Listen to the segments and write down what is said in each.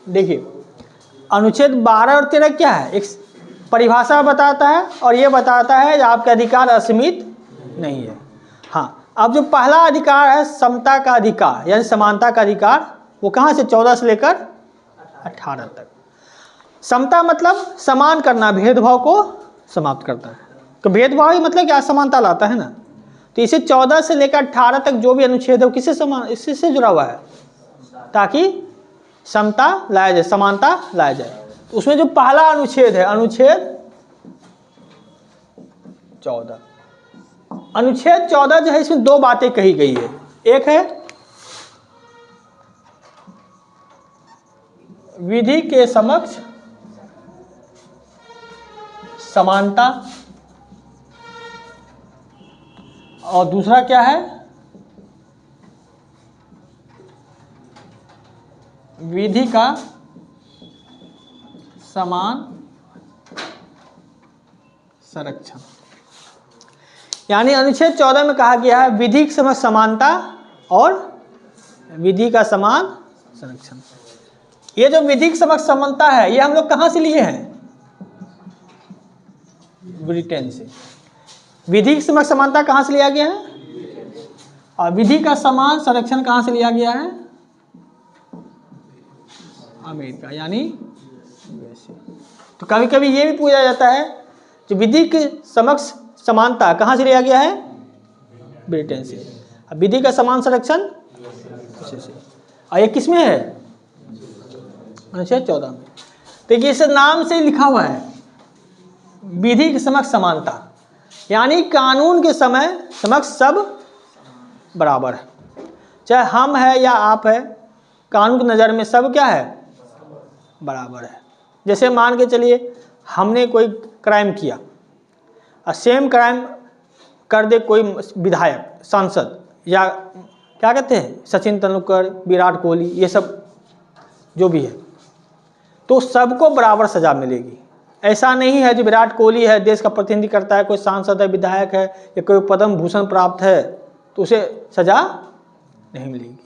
देखिए अनुच्छेद 12 और 13 क्या है, एक परिभाषा बताता है और ये बताता है कि आपके अधिकार असीमित नहीं है। हाँ, अब जो पहला अधिकार है समता का अधिकार यानी समानता का अधिकार, वो कहाँ से 14 से लेकर 18 तक। समता मतलब समान करना, भेदभाव को समाप्त करता है। तो भेदभाव ही मतलब क्या, असमानता लाता है ना। तो इसे 14 से लेकर 18 तक जो भी अनुच्छेद है वो किससे समान, इससे जुड़ा हुआ है, ताकि समता लाया जाए, समानता लाया जाए। तो उसमें जो पहला अनुच्छेद है, अनुच्छेद 14, अनुच्छेद 14 जो है इसमें दो बातें कही गई है। एक है विधि के समक्ष समानता और दूसरा क्या है, विधि का समान संरक्षण। यानी अनुच्छेद 14 में कहा गया है विधि के समक्ष समानता और विधि का समान संरक्षण। ये जो विधि के समक्ष समानता है ये हम लोग कहां से लिए हैं, ब्रिटेन से। विधि के समक्ष समानता कहां से लिया गया है और विधि का समान संरक्षण कहां से लिया गया है, अमेरिका यानी यूएसए। तो कभी कभी ये भी पूछा जाता है कि विधि के समक्ष समानता कहां से लिया गया है, ब्रिटेन से। अब विधि का समान संरक्षण से, और ये किसमें है, अनुच्छेद 14 में। देखिए इस नाम से लिखा हुआ है विधि के समक्ष समानता, यानी कानून के समक्ष सब बराबर है, चाहे हम है या आप है, कानून की नज़र में सब क्या है, बराबर है। जैसे मान के चलिए हमने कोई क्राइम किया और सेम क्राइम कर दे कोई विधायक, सांसद या क्या कहते हैं सचिन तेंदुलकर, विराट कोहली, ये सब जो भी है, तो सबको बराबर सज़ा मिलेगी। ऐसा नहीं है जो विराट कोहली है, देश का प्रतिनिधि करता है, कोई सांसद है, विधायक है या कोई पद्म भूषण प्राप्त है तो उसे सज़ा नहीं मिलेगी।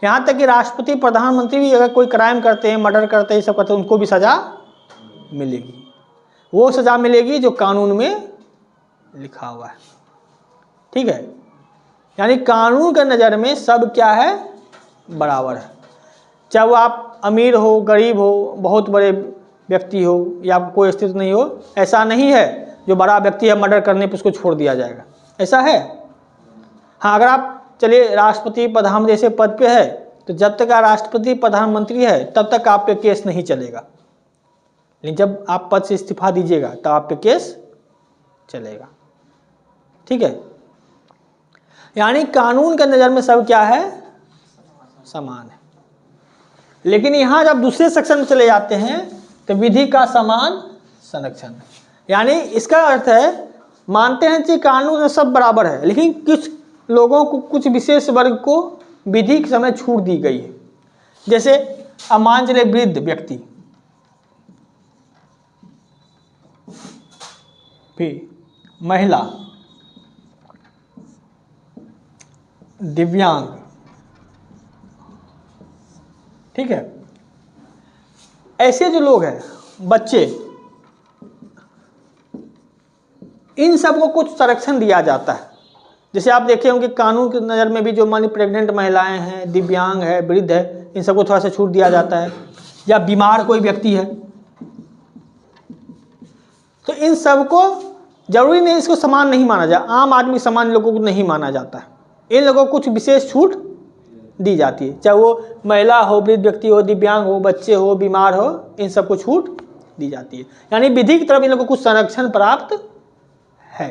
यहाँ तक कि राष्ट्रपति, प्रधानमंत्री भी अगर कोई क्राइम करते हैं, मर्डर करते हैं, ये सब करते हैं, उनको भी सज़ा मिलेगी। वो सज़ा मिलेगी जो कानून में लिखा हुआ है, ठीक है। यानी कानून के नज़र में सब क्या है, बराबर है। चाहे वो आप अमीर हो, गरीब हो, बहुत बड़े व्यक्ति हो या कोई स्थिति नहीं हो, ऐसा नहीं है जो बड़ा व्यक्ति है मर्डर करने पर उसको छोड़ दिया जाएगा, ऐसा है। हाँ, अगर आप चलिए राष्ट्रपति, प्रधानमंत्री जैसे पद पे है तो जब तक आप राष्ट्रपति, प्रधानमंत्री है तब तक आप पे केस नहीं चलेगा, लेकिन जब आप पद से इस्तीफा दीजिएगा तब आप पे केस चलेगा, ठीक है। यानी कानून के नज़र में सब क्या है, समान है। लेकिन यहाँ जब दूसरे सेक्शन में चले जाते हैं तो विधि का समान संरक्षण, यानी इसका अर्थ है मानते हैं कि कानून में सब बराबर है, लेकिन कुछ लोगों को, कुछ विशेष वर्ग को विधि के समय छूट दी गई है। जैसे अब मान चले वृद्ध व्यक्ति, फिर महिला, दिव्यांग, ठीक है, ऐसे जो लोग हैं, बच्चे, इन सब को कुछ संरक्षण दिया जाता है। जैसे आप देखे होंगे कानून की नज़र में भी जो मानी प्रेग्नेंट महिलाएं हैं, दिव्यांग है, वृद्ध है, इन सबको थोड़ा सा छूट दिया जाता है, या बीमार कोई व्यक्ति है, तो इन सबको जरूरी नहीं इसको समान नहीं माना जाए, आम आदमी समान लोगों को नहीं माना जाता है, इन लोगों को कुछ विशेष छूट दी जाती है। चाहे वो महिला हो, वृद्ध व्यक्ति हो, दिव्यांग हो, बच्चे हो, बीमार हो, इन सबको छूट दी जाती है। यानी विधि की तरफ इन लोगों को कुछ संरक्षण प्राप्त है।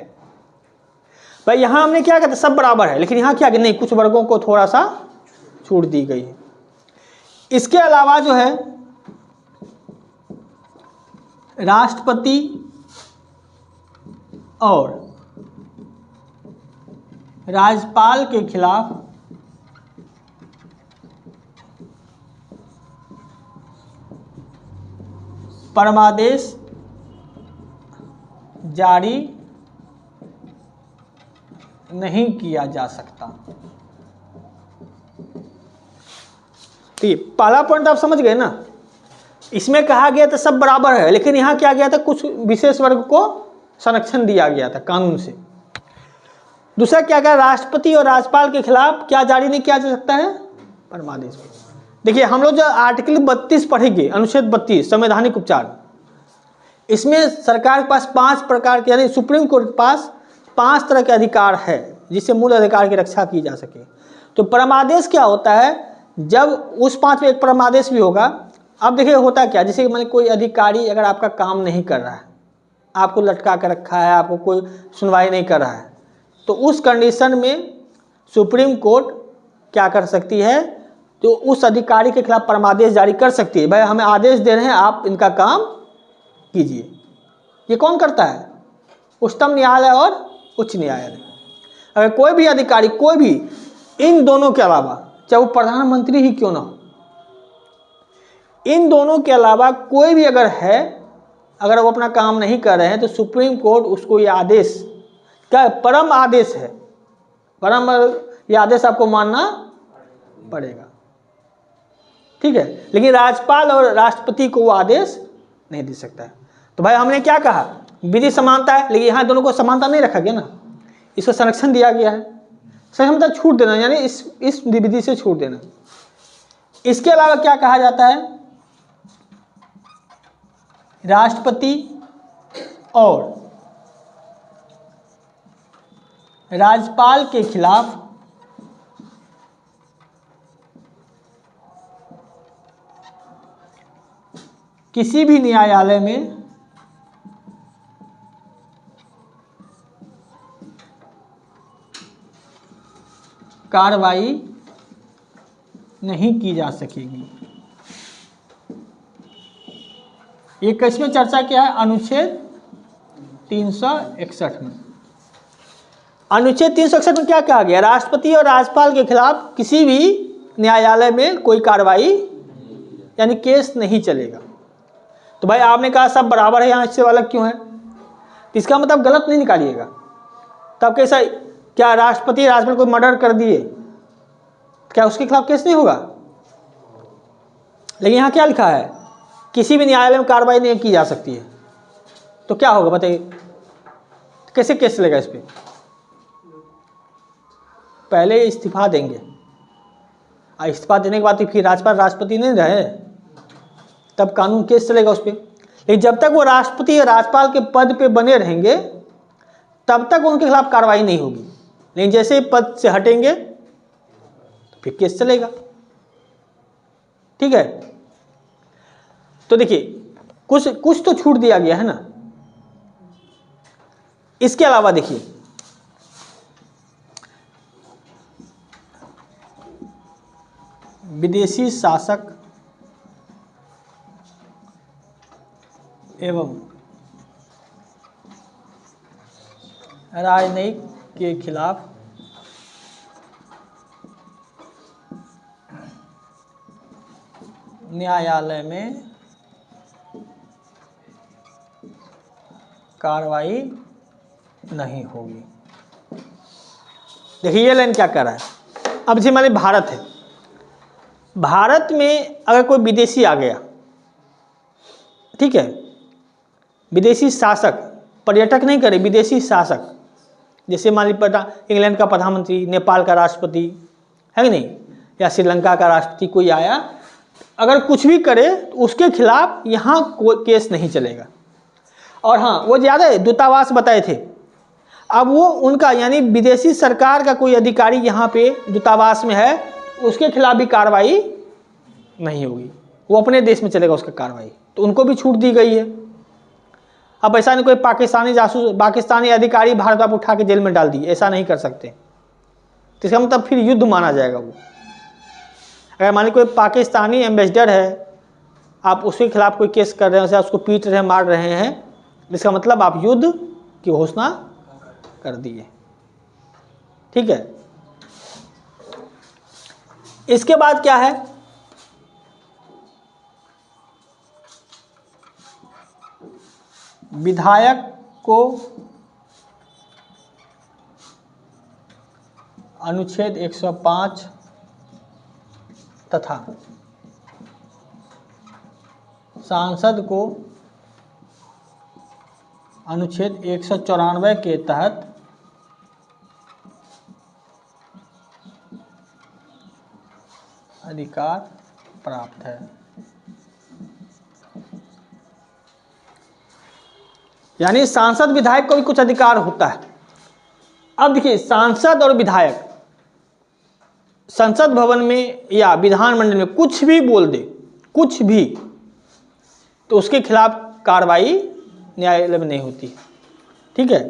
भाई यहाँ हमने क्या कहते, सब बराबर है, लेकिन यहाँ क्या कि नहीं, कुछ वर्गों को थोड़ा सा छूट दी गई है। इसके अलावा जो है राष्ट्रपति और राज्यपाल के खिलाफ परमादेश जारी नहीं किया जा सकता। तो ये पहला पॉइंट आप समझ गए ना, इसमें कहा गया था सब बराबर है, लेकिन यहाँ क्या गया था, कुछ विशेष वर्ग को संरक्षण दिया गया था कानून से। दूसरा क्या कहा, राष्ट्रपति और राज्यपाल के खिलाफ क्या जारी नहीं किया जा सकता है, परमादेश। देखिए हम लोग जो आर्टिकल 32 पढ़ेंगे, अनुच्छेद 32 संवैधानिक उपचार, इसमें सरकार के पास 5 प्रकार के, यानी सुप्रीम कोर्ट के पास 5 तरह के अधिकार है जिससे मूल अधिकार की रक्षा की जा सके। तो परमादेश क्या होता है, जब उस 5 में एक परमादेश भी होगा। अब देखिए होता क्या, जैसे मैंने कोई अधिकारी अगर आपका काम नहीं कर रहा है, आपको लटका कर रखा है, आपको कोई सुनवाई नहीं कर रहा है, तो उस कंडीशन में सुप्रीम कोर्ट क्या कर सकती है, तो उस अधिकारी के खिलाफ परमादेश जारी कर सकती है। भाई हमें आदेश दे रहे हैं, आप इनका काम कीजिए। ये कौन करता है, उच्चतम न्यायालय और उच्च न्यायालय। अगर कोई भी अधिकारी, कोई भी इन दोनों के अलावा, चाहे वो प्रधानमंत्री ही क्यों ना हो, इन दोनों के अलावा कोई भी अगर है, अगर वो अपना काम नहीं कर रहे हैं, तो सुप्रीम कोर्ट उसको ये आदेश, क्या परम आदेश है, परम ये आदेश आपको मानना पड़ेगा, ठीक है। लेकिन राज्यपाल और राष्ट्रपति को वो आदेश नहीं दे सकता है। तो भाई हमने क्या कहा, विधि समानता है, लेकिन यहाँ दोनों को समानता नहीं रखा गया ना, इसको संरक्षण दिया गया है। संरक्षण छूट देना, यानी इस विधि से छूट देना। इसके अलावा क्या कहा जाता है, राष्ट्रपति और राज्यपाल के खिलाफ किसी भी न्यायालय में कार्रवाई नहीं की जा सकेगी। ये किसमें चर्चा किया है, अनुच्छेद 361 में। अनुच्छेद 361 में क्या कहा गया, राष्ट्रपति और राज्यपाल के खिलाफ किसी भी न्यायालय में कोई कार्रवाई यानी केस नहीं चलेगा। तो भाई आपने कहा सब बराबर है, यहाँ इससे अलग क्यों है, तो इसका मतलब गलत नहीं निकालिएगा। तब कैसा, क्या राष्ट्रपति राज्यपाल को मर्डर कर दिए, क्या उसके खिलाफ केस नहीं होगा? लेकिन यहाँ क्या लिखा है, किसी भी न्यायालय में कार्रवाई नहीं की जा सकती है। तो क्या होगा बताइए, कैसे केस चलेगा इस पर? पहले इस्तीफा देंगे, और इस्तीफा देने के बाद फिर राज्यपाल राष्ट्रपति नहीं रहे, तब कानून केस चलेगा उस पर। लेकिन जब तक वो राष्ट्रपति या राज्यपाल के पद पे बने रहेंगे, तब तक उनके खिलाफ कार्रवाई नहीं होगी। लेकिन जैसे ही पद से हटेंगे तो फिर केस चलेगा, ठीक है। तो देखिए कुछ तो छूट दिया गया है ना। इसके अलावा देखिए, विदेशी शासक एवं राजनयिक के खिलाफ न्यायालय में कार्रवाई नहीं होगी। देखिए ये लाइन क्या कह रहा है, अब जैसे हमारे भारत है, भारत में अगर कोई विदेशी आ गया, ठीक है, विदेशी शासक, पर्यटक नहीं करे, विदेशी शासक, जैसे मान लीजिए इंग्लैंड का प्रधानमंत्री, नेपाल का राष्ट्रपति है कि नहीं, या श्रीलंका का राष्ट्रपति कोई आया, अगर कुछ भी करे तो उसके खिलाफ यहाँ कोई केस नहीं चलेगा। और हाँ, वो ज़्यादा है, दूतावास बताए थे, अब वो उनका यानी विदेशी सरकार का कोई अधिकारी यहाँ पे दूतावास में है, उसके खिलाफ भी कार्रवाई नहीं होगी, वो अपने देश में चलेगा उसका कार्रवाई। तो उनको भी छूट दी गई है। अब ऐसा नहीं कोई पाकिस्तानी जासूस, पाकिस्तानी अधिकारी भारत आप उठा के जेल में डाल दिए, ऐसा नहीं कर सकते। तो इसका मतलब फिर युद्ध माना जाएगा वो। अगर मान लीजिए कोई पाकिस्तानी एम्बेसडर है, आप उसके खिलाफ कोई केस कर रहे हैं, उसको पीट रहे हैं, मार रहे हैं, इसका मतलब आप युद्ध की घोषणा कर दिए, ठीक है। इसके बाद क्या है, विधायक को अनुच्छेद 105 तथा सांसद को अनुच्छेद 194 के तहत अधिकार प्राप्त है। यानी सांसद विधायक को भी कुछ अधिकार होता है। अब देखिए, सांसद और विधायक संसद भवन में या विधानमंडल में कुछ भी बोल दे, कुछ भी, तो उसके खिलाफ कार्रवाई न्यायालय में नहीं होती। ठीक है,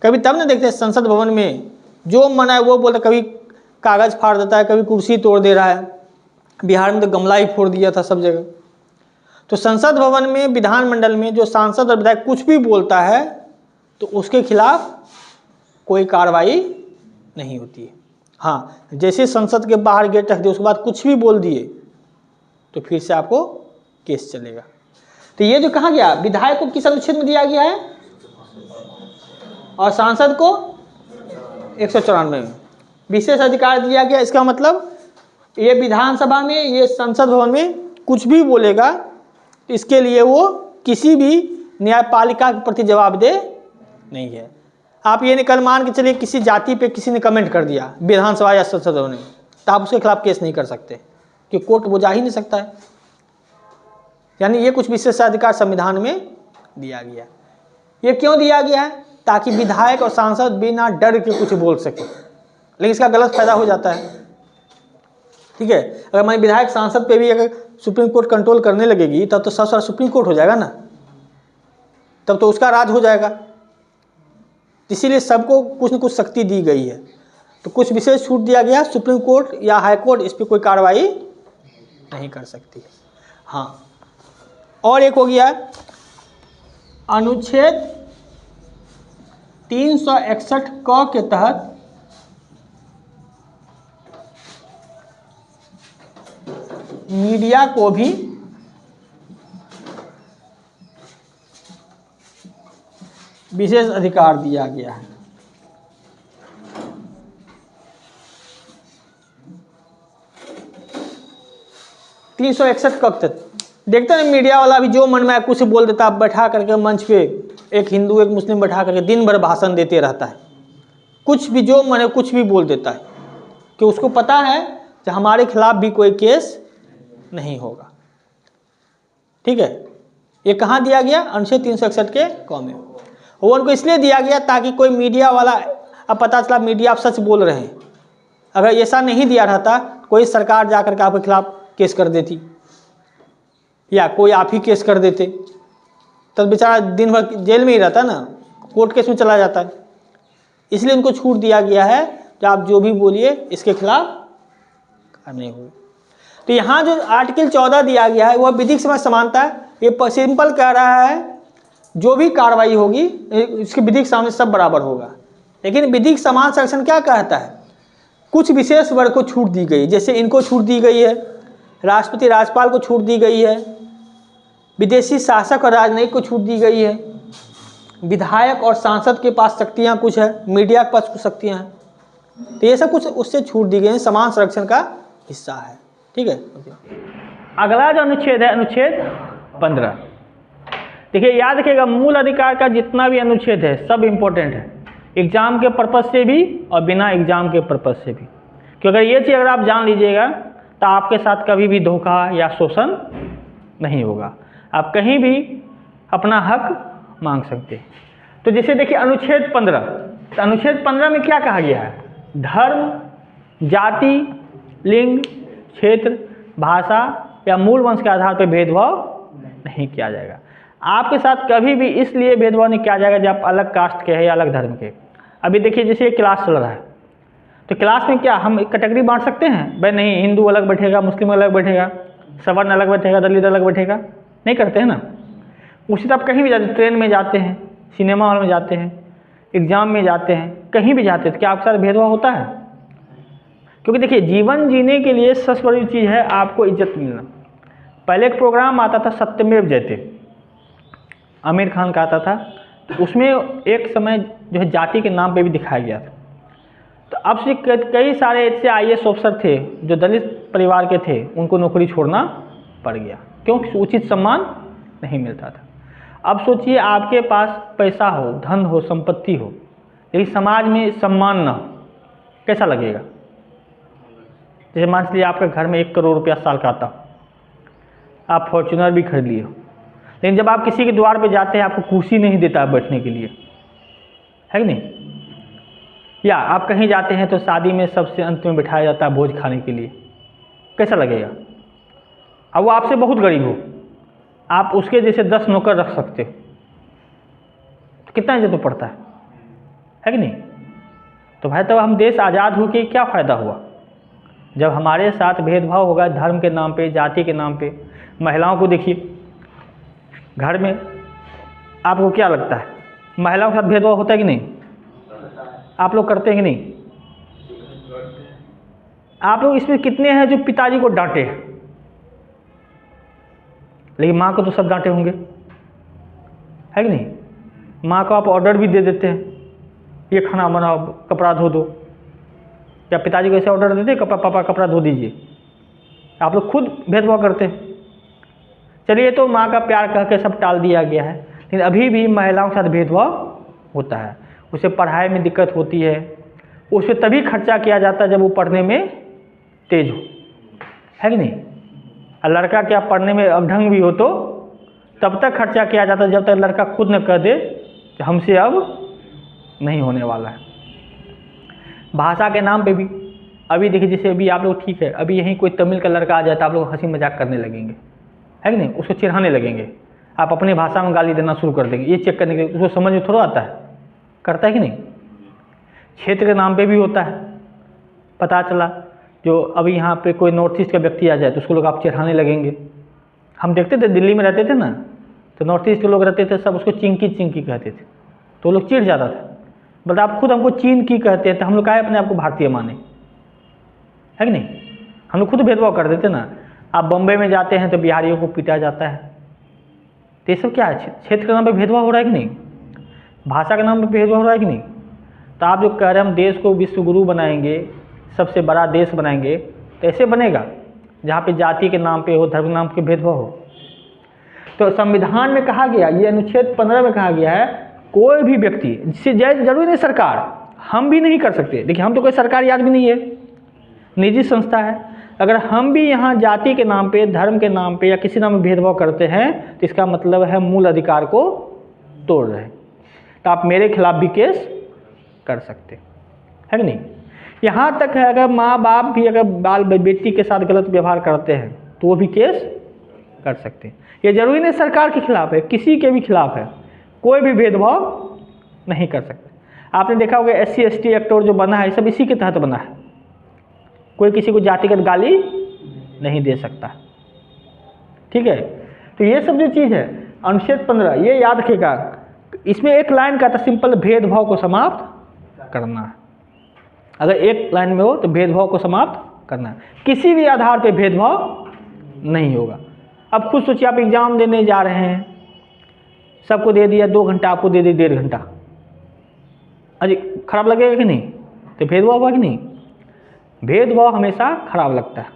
कभी तब ना देखते हैं संसद भवन में जो मन है वो बोलता, कभी कागज फाड़ देता है, कभी कुर्सी तोड़ दे रहा है। बिहार में तो गमला ही फोड़ दिया था सब जगह। तो संसद भवन में, विधानमंडल में जो सांसद और विधायक कुछ भी बोलता है तो उसके खिलाफ कोई कार्रवाई नहीं होती है। हाँ, जैसे संसद के बाहर गेट रख दिए उसके बाद कुछ भी बोल दिए तो फिर से आपको केस चलेगा। तो ये जो कहा गया, विधायक को किस अनुच्छेद में दिया गया है और सांसद को 194 में विशेष अधिकार दिया गया। इसका मतलब ये विधानसभा में, ये संसद भवन में कुछ भी बोलेगा, इसके लिए वो किसी भी न्यायपालिका के प्रति जवाबदेह नहीं है। आप ये निकल मान के चलिए किसी जाति पे किसी ने कमेंट कर दिया विधानसभा या संसद भवन में, तो आप उसके खिलाफ केस नहीं कर सकते कि कोर्ट वो जा ही नहीं सकता है। यानी ये कुछ विशेषाधिकार संविधान में दिया गया। ये क्यों दिया गया है? ताकि विधायक और सांसद बिना डर के कुछ बोल सके, लेकिन इसका गलत फायदा हो जाता है। ठीक है, अगर मैं विधायक सांसद पे भी अगर सुप्रीम कोर्ट कंट्रोल करने लगेगी तब तो सब सारा सुप्रीम कोर्ट हो जाएगा ना, तब तो उसका राज हो जाएगा। इसीलिए सबको कुछ न कुछ शक्ति दी गई है, तो कुछ विशेष छूट दिया गया। सुप्रीम कोर्ट या हाई कोर्ट इस पर कोई कार्रवाई नहीं कर सकती। हाँ, और एक हो गया अनुच्छेद 361 क के तहत मीडिया को भी विशेष अधिकार दिया गया है। तीन 361 कब तक देखते हैं मीडिया वाला भी जो मन में कुछ बोल देता है, बैठा करके मंच पे एक हिंदू एक मुस्लिम बैठा करके दिन भर भाषण देते रहता है, कुछ भी जो मन है कुछ भी बोल देता है, कि उसको पता है कि हमारे खिलाफ भी कोई केस नहीं होगा। ठीक है, ये कहाँ दिया गया? अनुच्छेद 361 के क में। वो उनको इसलिए दिया गया ताकि कोई मीडिया वाला, अब पता चला मीडिया आप सच बोल रहे हैं, अगर ऐसा नहीं दिया रहता कोई सरकार जाकर के आपके खिलाफ केस कर देती या कोई आप ही केस कर देते, तब बेचारा दिन भर जेल में ही रहता ना, कोर्ट केस में चला जाता है। इसलिए उनको छूट दिया गया है कि आप जो भी बोलिए इसके खिलाफ नहीं होगी। तो यहाँ जो आर्टिकल 14 दिया गया है वह विधिक समक्ष समानता है। ये सिंपल कह रहा है जो भी कार्रवाई होगी इसके विधिक सामने सब बराबर होगा। लेकिन विधिक समान संरक्षण क्या कहता है? कुछ विशेष वर्ग को छूट दी गई, जैसे इनको छूट दी गई है, राष्ट्रपति राज्यपाल को छूट दी गई है, विदेशी शासक और राजनयिक को छूट दी गई है, विधायक और सांसद के पास शक्तियाँ कुछ है, मीडिया के पास कुछ शक्तियाँ हैं। तो ये सब कुछ उससे छूट दी गई है, समान संरक्षण का हिस्सा है। ठीक है, अगला जो अनुच्छेद है अनुच्छेद 15। देखिए याद रखिएगा, मूल अधिकार का जितना भी अनुच्छेद है सब इम्पोर्टेंट है, एग्जाम के पर्पज़ से भी और बिना एग्जाम के पर्पज़ से भी। क्योंकि अगर ये चीज़ अगर आप जान लीजिएगा तो आपके साथ कभी भी धोखा या शोषण नहीं होगा, आप कहीं भी अपना हक मांग सकते हैं। तो जैसे देखिए अनुच्छेद 15, तो अनुच्छेद 15 में क्या कहा गया है? धर्म, जाति, लिंग, क्षेत्र, भाषा या मूल वंश के आधार पर भेदभाव नहीं किया जाएगा। आपके साथ कभी भी इसलिए भेदभाव नहीं किया जाएगा जब आप अलग कास्ट के हैं या अलग धर्म के। अभी देखिए जैसे क्लास चल रहा है, तो क्लास में क्या हम एक कैटेगरी बांट सकते हैं? भाई नहीं, हिंदू अलग बैठेगा, मुस्लिम अलग बैठेगा, सवर्ण अलग बैठेगा, दलित अलग बैठेगा, नहीं करते हैं ना। उसी तरह आप कहीं भी जाते, ट्रेन में जाते हैं, सिनेमा हॉल में जाते हैं, एग्जाम में जाते हैं, कहीं भी जाते हैं, तो क्या आपके साथ भेदभाव होता है? क्योंकि देखिए जीवन जीने के लिए सबसे बड़ी चीज़ है आपको इज्जत मिलना। पहले एक प्रोग्राम आता था सत्यमेव जयते, आमिर खान का आता था, तो उसमें एक समय जो है जाति के नाम पे भी दिखाया गया था। तो अब से कई सारे ऐसे IAS ऑफिसर थे जो दलित परिवार के थे, उनको नौकरी छोड़ना पड़ गया, क्योंकि उचित सम्मान नहीं मिलता था। अब सोचिए आपके पास पैसा हो, धन हो, संपत्ति हो, लेकिन समाज में सम्मान ना हो, कैसा लगेगा? जैसे मान लीजिए आपके घर में 1 करोड़ रुपया साल का आता हो, आप फॉर्च्यूनर भी खरीद लिए हो, लेकिन जब आप किसी के द्वार पे जाते हैं आपको कुर्सी नहीं देता बैठने के लिए, है कि नहीं? या आप कहीं जाते हैं तो शादी में सबसे अंत में बिठाया जाता है भोज खाने के लिए, कैसा लगेगा? अब वो आपसे बहुत गरीब हो, आप उसके जैसे 10 नौकर रख सकते हो, तो कितना इज्जत तो पड़ता है कि नहीं? तो भाई तब हम देश आज़ाद हो के क्या फ़ायदा हुआ जब हमारे साथ भेदभाव होगा धर्म के नाम पे, जाति के नाम पे। महिलाओं को देखिए, घर में आपको क्या लगता है महिलाओं के साथ भेदभाव होता है कि नहीं? आप लोग करते हैं कि नहीं? आप लोग इसमें कितने हैं जो पिताजी को डांटे, लेकिन माँ को तो सब डांटे होंगे, है कि नहीं? माँ को आप ऑर्डर भी दे देते हैं, ये खाना बनाओ, कपड़ा धो दो, या पिताजी को ऐसे ऑर्डर देते हैं, पापा कपड़ा धो दीजिए। आप लोग खुद भेदभाव करते हैं। चलिए, तो माँ का प्यार कह के सब टाल दिया गया है, लेकिन अभी भी महिलाओं के साथ भेदभाव होता है। उसे पढ़ाई में दिक्कत होती है, उस पर तभी खर्चा किया जाता है जब वो पढ़ने में तेज हो, है कि नहीं? और लड़का क्या पढ़ने में अभढंग भी हो तो तब तक खर्चा किया जाता है जब तक लड़का खुद न कह दे कि हमसे अब नहीं होने वाला है। भाषा के नाम पे भी अभी देखिए, जैसे अभी आप लोग ठीक है, अभी यहीं कोई तमिल का लड़का आ जाता है आप लोग हंसी मजाक करने लगेंगे, है कि नहीं? उसको चिढ़ाने लगेंगे, आप अपनी भाषा में गाली देना शुरू कर देंगे, ये चेक करने के लिए। उसको समझ में थोड़ा आता है, करता है कि नहीं? क्षेत्र के नाम पे भी होता है। पता चला जो अभी यहाँ पे कोई नॉर्थ ईस्ट का व्यक्ति आ जाए तो उसको लोग आप चिढ़ाने लगेंगे। हम देखते थे, दिल्ली में रहते थे ना, तो नॉर्थ ईस्ट के लोग रहते थे, सब उसको चिंकी चिंकी कहते थे, तो लोग चिढ़ जाता था। बट आप खुद हमको चीन की कहते हैं, तो हम लोग काहे अपने आप को भारतीय माने, है कि नहीं? हम लोग खुद भेदभाव कर देते ना। आप बम्बई में जाते हैं तो बिहारियों को पीटा जाता है, तो ये सब क्या है? क्षेत्र के नाम पे भेदभाव हो रहा है कि नहीं? भाषा के नाम पे भेदभाव हो रहा है कि नहीं? तो आप जो कह रहे हैं हम देश को विश्व गुरु बनाएंगे, सबसे बड़ा देश बनाएंगे, तो ऐसे बनेगा जहाँ पे जाति के नाम पे हो, धर्म के नाम पे भेदभाव हो। तो संविधान में कहा गया, ये अनुच्छेद 15 में कहा गया है, कोई भी व्यक्ति, जिससे जरूरी नहीं सरकार, हम भी नहीं कर सकते। देखिए, हम तो कोई सरकारी आदमी नहीं है, निजी संस्था है। अगर हम भी यहाँ जाति के नाम पे, धर्म के नाम पे या किसी नाम में भेदभाव करते हैं तो इसका मतलब है मूल अधिकार को तोड़ रहे हैं। तो आप मेरे खिलाफ भी केस कर सकते, है कि नहीं? यहाँ तक है अगर माँ बाप भी अगर बाल बेटी के साथ गलत व्यवहार करते हैं तो वो भी केस कर सकते हैं। ये जरूरी नहीं सरकार के खिलाफ है, किसी के भी खिलाफ है, कोई भी भेदभाव नहीं कर सकते। आपने देखा होगा SC ST एक्ट और जो बना है सब इसी के तहत बना है। कोई किसी को जातिगत गाली नहीं दे सकता, ठीक है? तो ये सब जो चीज़ है अनुच्छेद 15, ये याद रखिएगा। इसमें एक लाइन का था सिंपल, भेदभाव को समाप्त करना है। अगर एक लाइन में हो तो भेदभाव को समाप्त करना है, किसी भी आधार पे भेदभाव नहीं होगा। अब खुद सोचिए, आप एग्जाम देने जा रहे हैं, सबको दे दिया 2 घंटा, आपको दे दी 1.5 घंटा, अजी खराब लगेगा कि नहीं? तो भेदभाव हुआ कि नहीं? भेदभाव हमेशा खराब लगता है।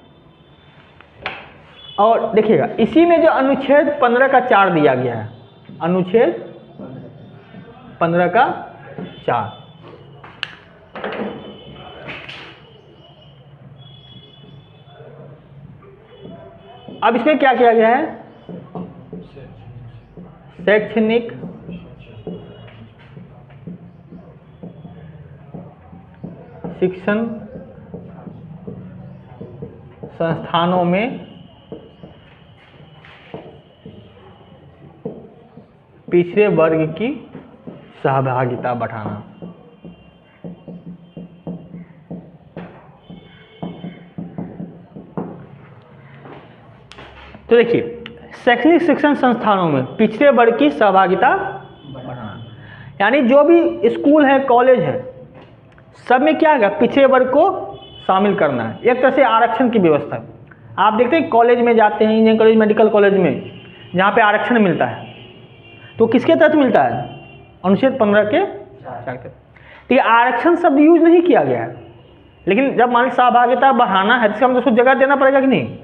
और देखिएगा, इसी में जो अनुच्छेद 15 का 4 दिया गया है, अनुच्छेद 15 का 4, अब इसमें क्या किया गया है? शैक्षणिक शिक्षण संस्थानों में पिछड़े वर्ग की सहभागिता बढ़ाना। तो देखिए, शैक्षणिक शिक्षण संस्थानों में पिछड़े वर्ग की सहभागिता बढ़ाना, यानी जो भी स्कूल है, कॉलेज है, सब में क्या है? पिछड़े वर्ग को शामिल करना है। एक तरह से आरक्षण की व्यवस्था। आप देखते हैं कॉलेज में जाते हैं, इंजीनियरिंग कॉलेज, मेडिकल कॉलेज में, जहाँ पे आरक्षण मिलता है तो किसके तहत मिलता है? अनुच्छेद 15 के तहत। तो ये आरक्षण शब्द यूज नहीं किया गया है, लेकिन जब मान सहभागिता बढ़ाना है तो उसको जगह देना पड़ेगा कि नहीं?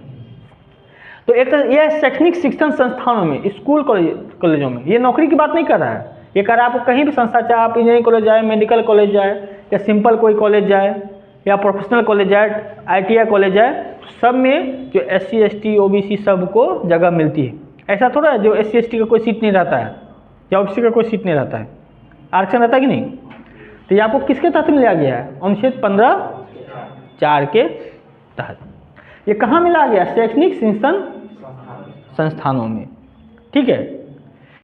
तो एक ये शैक्षणिक शिक्षण संस्थानों में, स्कूल कॉलेजों में, ये नौकरी की बात नहीं कर रहा है, ये कह रहा है आपको कहीं भी संस्था, चाहे आप इंजीनियरिंग कॉलेज जाए, मेडिकल कॉलेज जाए, या सिंपल कोई कॉलेज जाए, या प्रोफेशनल कॉलेज जाए, ITI कॉलेज जाए, सब में जो SC ST OBC सबको जगह मिलती है। ऐसा थोड़ा है जो SC ST का कोई सीट नहीं रहता है या OBC का कोई सीट नहीं रहता है, आरक्षण रहता है कि नहीं। तो ये आपको किसके तहत मिला गया है? अनुच्छेद 15(4) के तहत। ये कहाँ मिला गया? शैक्षणिक शिक्षण संस्थानों में, ठीक है।